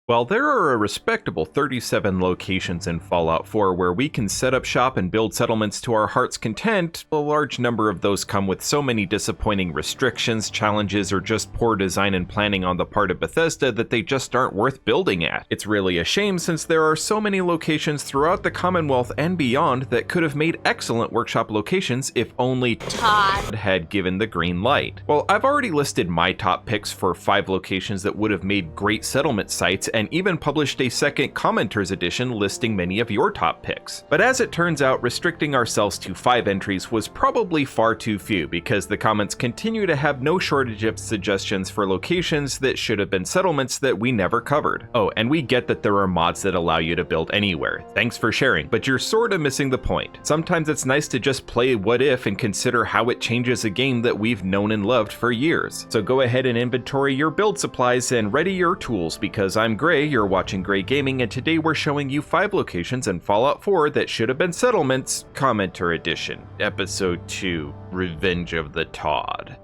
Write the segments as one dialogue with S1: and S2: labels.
S1: While there are a respectable 37 locations in Fallout 4 where we can set up shop and build settlements to our heart's content, a large number of those come with so many disappointing restrictions, challenges, or just poor design and planning on the part of Bethesda that they just aren't worth building at. It's really a shame since there are so many locations throughout the Commonwealth and beyond that could have made excellent workshop locations if only Todd had given the green light. Well, I've already listed my top picks for 5 locations that would have made great settlement sites, and even published a second commenters edition listing many of your top picks. But as it turns out, restricting ourselves to 5 entries was probably far too few, because the comments continue to have no shortage of suggestions for locations that should have been settlements that we never covered. Oh, and we get that there are mods that allow you to build anywhere. Thanks for sharing, but you're sorta missing the point. Sometimes it's nice to just play what if and consider how it changes a game that we've known and loved for years. So go ahead and inventory your build supplies and ready your tools, because I'm Gray, you're watching Gray Gaming, and today we're showing you 5 locations in Fallout 4 that should have been settlements, Commenter Edition, Episode 2, Revenge of the Todd.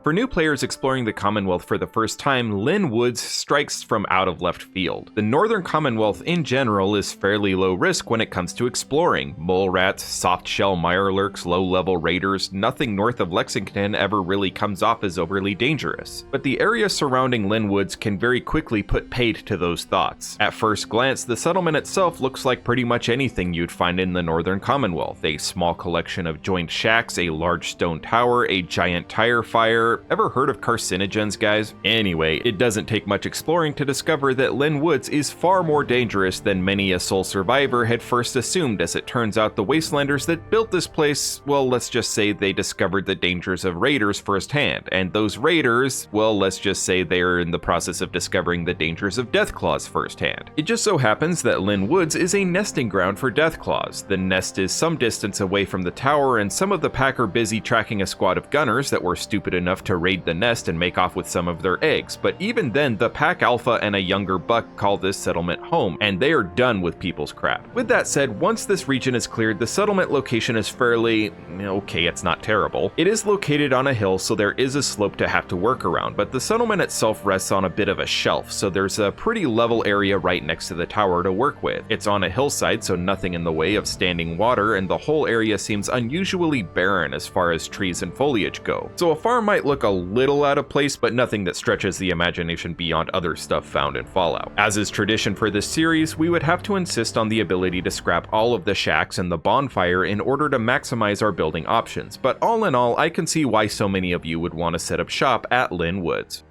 S1: For new players exploring the Commonwealth for the first time, Lynn Woods strikes from out of left field. The Northern Commonwealth in general is fairly low risk when it comes to exploring. Mole rats, soft-shell mirelurks, low-level raiders, nothing north of Lexington ever really comes off as overly dangerous. But the area surrounding Lynn Woods can very quickly put paid to those thoughts. At first glance, the settlement itself looks like pretty much anything you'd find in the Northern Commonwealth. A small collection of joined shacks, a large stone tower, a giant tire fire. Ever heard of carcinogens, guys? Anyway, it doesn't take much exploring to discover that Lynn Woods is far more dangerous than many a sole survivor had first assumed, as it turns out the Wastelanders that built this place, well, let's just say they discovered the dangers of raiders firsthand, and those raiders, well, let's just say they are in the process of discovering the dangers of Deathclaws firsthand. It just so happens that Lynn Woods is a nesting ground for Deathclaws. The nest is some distance away from the tower, and some of the pack are busy tracking a squad of gunners that were stupid enough to raid the nest and make off with some of their eggs, but even then the pack alpha and a younger buck call this settlement home, and they are done with people's crap. With that said, once this region is cleared, the settlement location is fairly, okay, it's not terrible. It is located on a hill, so there is a slope to have to work around, but the settlement itself rests on a bit of a shelf, so there's a pretty level area right next to the tower to work with. It's on a hillside, so nothing in the way of standing water, and the whole area seems unusually barren as far as trees and foliage go. So a farm might look a little out of place, but nothing that stretches the imagination beyond other stuff found in Fallout. As is tradition for this series, we would have to insist on the ability to scrap all of the shacks and the bonfire in order to maximize our building options, but all in all, I can see why so many of you would want to set up shop at Lynn Woods.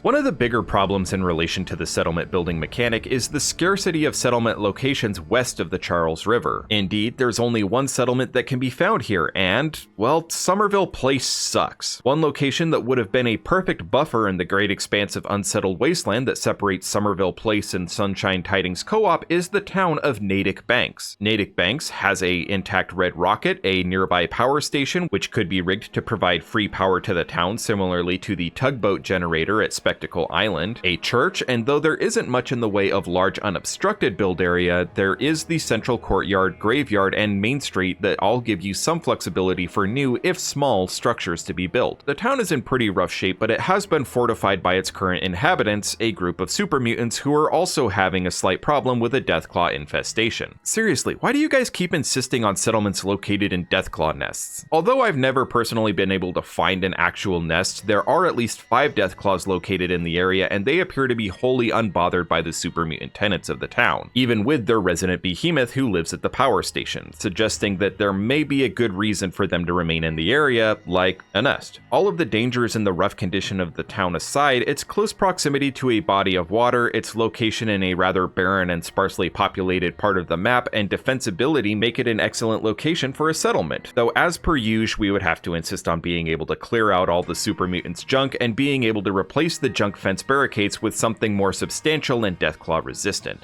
S1: One of the bigger problems in relation to the settlement building mechanic is the scarcity of settlement locations west of the Charles River. Indeed, there's only one settlement that can be found here, and, well, Somerville Place sucks. One location that would have been a perfect buffer in the great expanse of unsettled wasteland that separates Somerville Place and Sunshine Tidings Co-op is the town of NAIC Banks. NAIC Banks has a intact red rocket, a nearby power station which could be rigged to provide free power to the town similarly to the tugboat generator at Spectacle Island, a church, and though there isn't much in the way of large unobstructed build area, there is the central courtyard, graveyard, and main street that all give you some flexibility for new, if small, structures to be built. The town is in pretty rough shape, but it has been fortified by its current inhabitants, a group of super mutants who are also having a slight problem with a Deathclaw infestation. Seriously, why do you guys keep insisting on settlements located in Deathclaw nests? Although I've never personally been able to find an actual nest, there are at least 5 Deathclaws located in the area, and they appear to be wholly unbothered by the super mutant tenants of the town, even with their resident behemoth who lives at the power station, suggesting that there may be a good reason for them to remain in the area, like a nest. All of the dangers and the rough condition of the town aside, its close proximity to a body of water, its location in a rather barren and sparsely populated part of the map, and defensibility make it an excellent location for a settlement, though as per usual we would have to insist on being able to clear out all the super mutants' junk and being able to replace the junk fence barricades with something more substantial and Deathclaw resistant.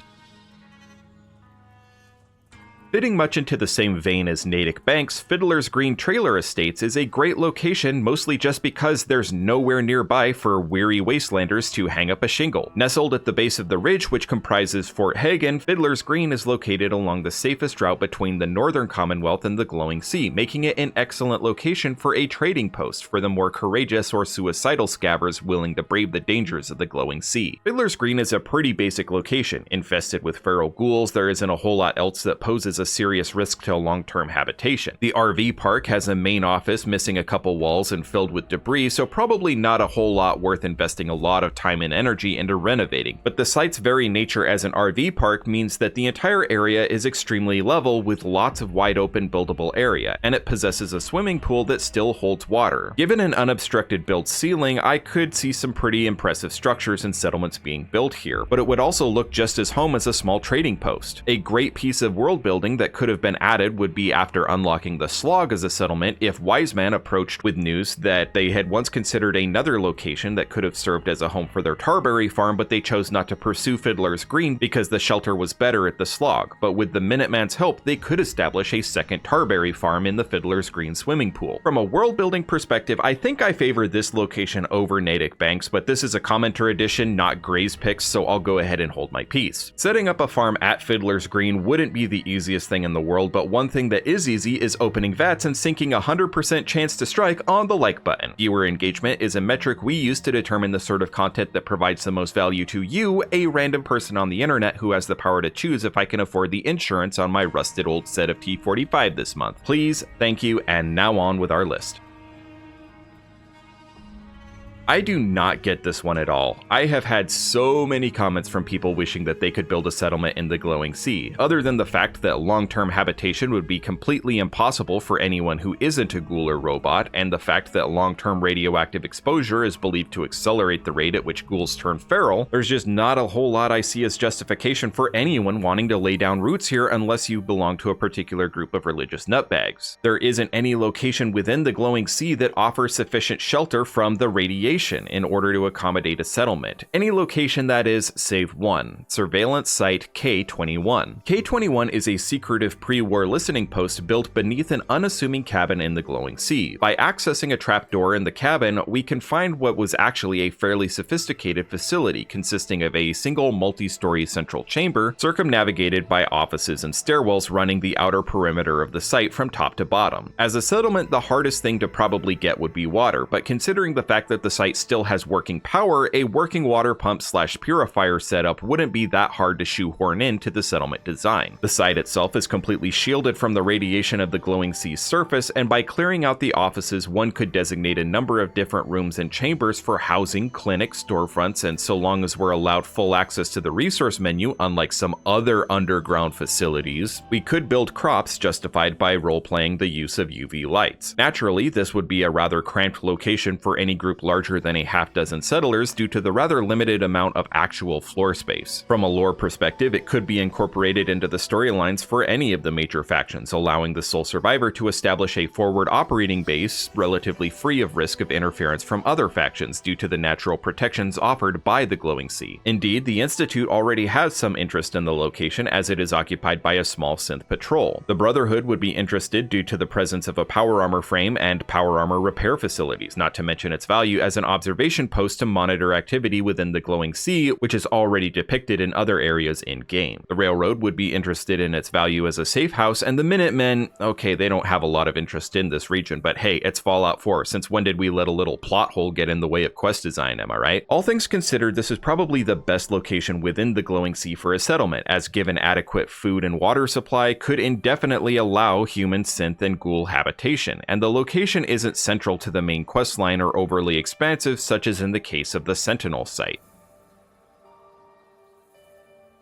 S1: Fitting much into the same vein as NAIC Banks, Fiddlers Green Trailer Estates is a great location mostly just because there's nowhere nearby for weary wastelanders to hang up a shingle. Nestled at the base of the ridge which comprises Fort Hagen, Fiddlers Green is located along the safest route between the Northern Commonwealth and the Glowing Sea, making it an excellent location for a trading post for the more courageous or suicidal scabbers willing to brave the dangers of the Glowing Sea. Fiddlers Green is a pretty basic location. Infested with feral ghouls, there isn't a whole lot else that poses a serious risk to long-term habitation. The RV park has a main office missing a couple walls and filled with debris, so probably not a whole lot worth investing a lot of time and energy into renovating. But the site's very nature as an RV park means that the entire area is extremely level with lots of wide open buildable area, and it possesses a swimming pool that still holds water. Given an unobstructed built ceiling, I could see some pretty impressive structures and settlements being built here, but it would also look just as home as a small trading post. A great piece of world building that could have been added would be after unlocking the Slog as a settlement if Wiseman approached with news that they had once considered another location that could have served as a home for their Tarberry farm, but they chose not to pursue Fiddler's Green because the shelter was better at the Slog. But with the Minuteman's help, they could establish a second Tarberry farm in the Fiddler's Green swimming pool. From a world building perspective, I think I favor this location over NAIC Banks, but this is a commenter edition, not Gray's picks, so I'll go ahead and hold my peace. Setting up a farm at Fiddler's Green wouldn't be the easiest thing in the world, but one thing that is easy is opening VATs and sinking 100% chance to strike on the like button. Viewer engagement is a metric we use to determine the sort of content that provides the most value to you, a random person on the internet who has the power to choose if I can afford the insurance on my rusted old set of T45 this month. Please, thank you, and now on with our list. I do not get this one at all. I have had so many comments from people wishing that they could build a settlement in the Glowing Sea, other than the fact that long-term habitation would be completely impossible for anyone who isn't a ghoul or robot, and the fact that long-term radioactive exposure is believed to accelerate the rate at which ghouls turn feral. There's just not a whole lot I see as justification for anyone wanting to lay down roots here unless you belong to a particular group of religious nutbags. There isn't any location within the Glowing Sea that offers sufficient shelter from the radiation in order to accommodate a settlement. Any location that is, save one. Surveillance Site K21. K21 is a secretive pre-war listening post built beneath an unassuming cabin in the Glowing Sea. By accessing a trapdoor in the cabin, we can find what was actually a fairly sophisticated facility consisting of a single multi-story central chamber circumnavigated by offices and stairwells running the outer perimeter of the site from top to bottom. As a settlement, the hardest thing to probably get would be water, but considering the fact that the site still has working power, a working water pump / purifier setup wouldn't be that hard to shoehorn into the settlement design. The site itself is completely shielded from the radiation of the Glowing Sea's surface, and by clearing out the offices, one could designate a number of different rooms and chambers for housing, clinics, storefronts, and so long as we're allowed full access to the resource menu, unlike some other underground facilities, we could build crops justified by role-playing the use of UV lights. Naturally, this would be a rather cramped location for any group larger than a half dozen settlers due to the rather limited amount of actual floor space. From a lore perspective, it could be incorporated into the storylines for any of the major factions, allowing the sole survivor to establish a forward operating base relatively free of risk of interference from other factions due to the natural protections offered by the Glowing Sea. Indeed, the Institute already has some interest in the location as it is occupied by a small synth patrol. The Brotherhood would be interested due to the presence of a power armor frame and power armor repair facilities, not to mention its value as an observation post to monitor activity within the Glowing Sea, which is already depicted in other areas in-game. The Railroad would be interested in its value as a safe house, and the Minutemen, okay, they don't have a lot of interest in this region, but hey, it's Fallout 4, since when did we let a little plot hole get in the way of quest design, am I right? All things considered, this is probably the best location within the Glowing Sea for a settlement, as given adequate food and water supply could indefinitely allow human, synth, and ghoul habitation, and the location isn't central to the main questline or overly expansive such as in the case of the Sentinel site.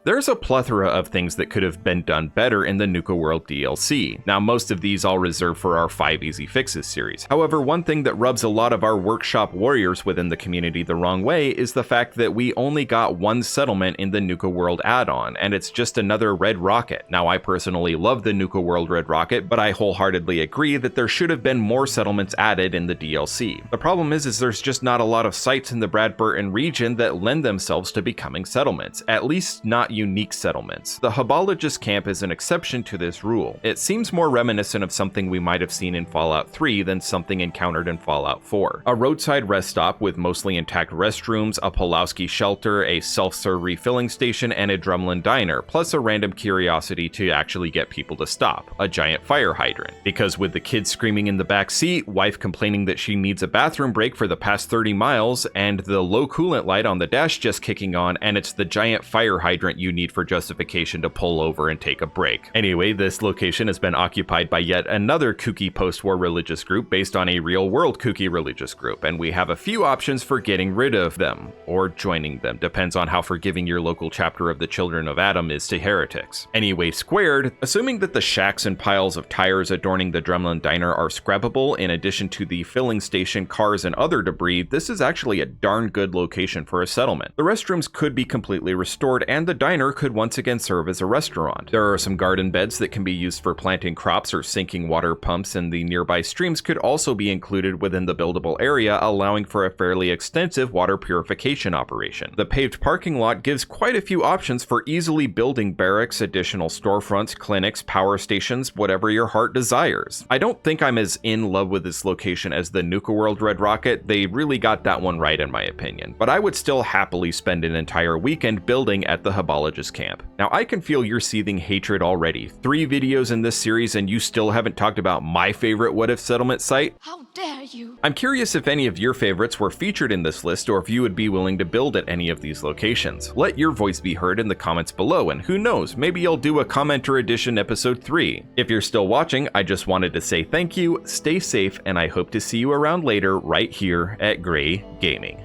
S1: There's a plethora of things that could have been done better in the Nuka World DLC. Now, most of these I'll reserve for our 5 Easy Fixes series. However, one thing that rubs a lot of our workshop warriors within the community the wrong way is the fact that we only got one settlement in the Nuka World add-on, and it's just another Red Rocket. Now, I personally love the Nuka World Red Rocket, but I wholeheartedly agree that there should have been more settlements added in the DLC. The problem is there's just not a lot of sites in the Brad Burton region that lend themselves to becoming settlements, at least not unique settlements. The Holist Camp is an exception to this rule. It seems more reminiscent of something we might have seen in Fallout 3 than something encountered in Fallout 4. A roadside rest stop with mostly intact restrooms, a Pulowski shelter, a self-serve refilling station, and a drumlin diner, plus a random curiosity to actually get people to stop, a giant fire hydrant. Because with the kids screaming in the back seat, wife complaining that she needs a bathroom break for the past 30 miles, and the low coolant light on the dash just kicking on, and it's the giant fire hydrant you need for justification to pull over and take a break. Anyway, this location has been occupied by yet another kooky post-war religious group based on a real-world kooky religious group, and we have a few options for getting rid of them, or joining them, depends on how forgiving your local chapter of the Children of Adam is to heretics. Anyway squared, assuming that the shacks and piles of tires adorning the Drumlin Diner are scrappable in addition to the filling station, cars, and other debris, this is actually a darn good location for a settlement. The restrooms could be completely restored, and the diner could once again serve as a restaurant. There are some garden beds that can be used for planting crops or sinking water pumps, and the nearby streams could also be included within the buildable area, allowing for a fairly extensive water purification operation. The paved parking lot gives quite a few options for easily building barracks, additional storefronts, clinics, power stations, whatever your heart desires. I don't think I'm as in love with this location as the Nuka World Red Rocket. They really got that one right in my opinion, but I would still happily spend an entire weekend building at the Holist Camp. Now I can feel your seething hatred already. 3 videos in this series and you still haven't talked about my favorite what if settlement site?
S2: How dare you!
S1: I'm curious if any of your favorites were featured in this list or if you would be willing to build at any of these locations. Let your voice be heard in the comments below, and who knows, maybe I'll do a commenter edition episode 3. If you're still watching, I just wanted to say thank you, stay safe, and I hope to see you around later right here at Gray Gaming.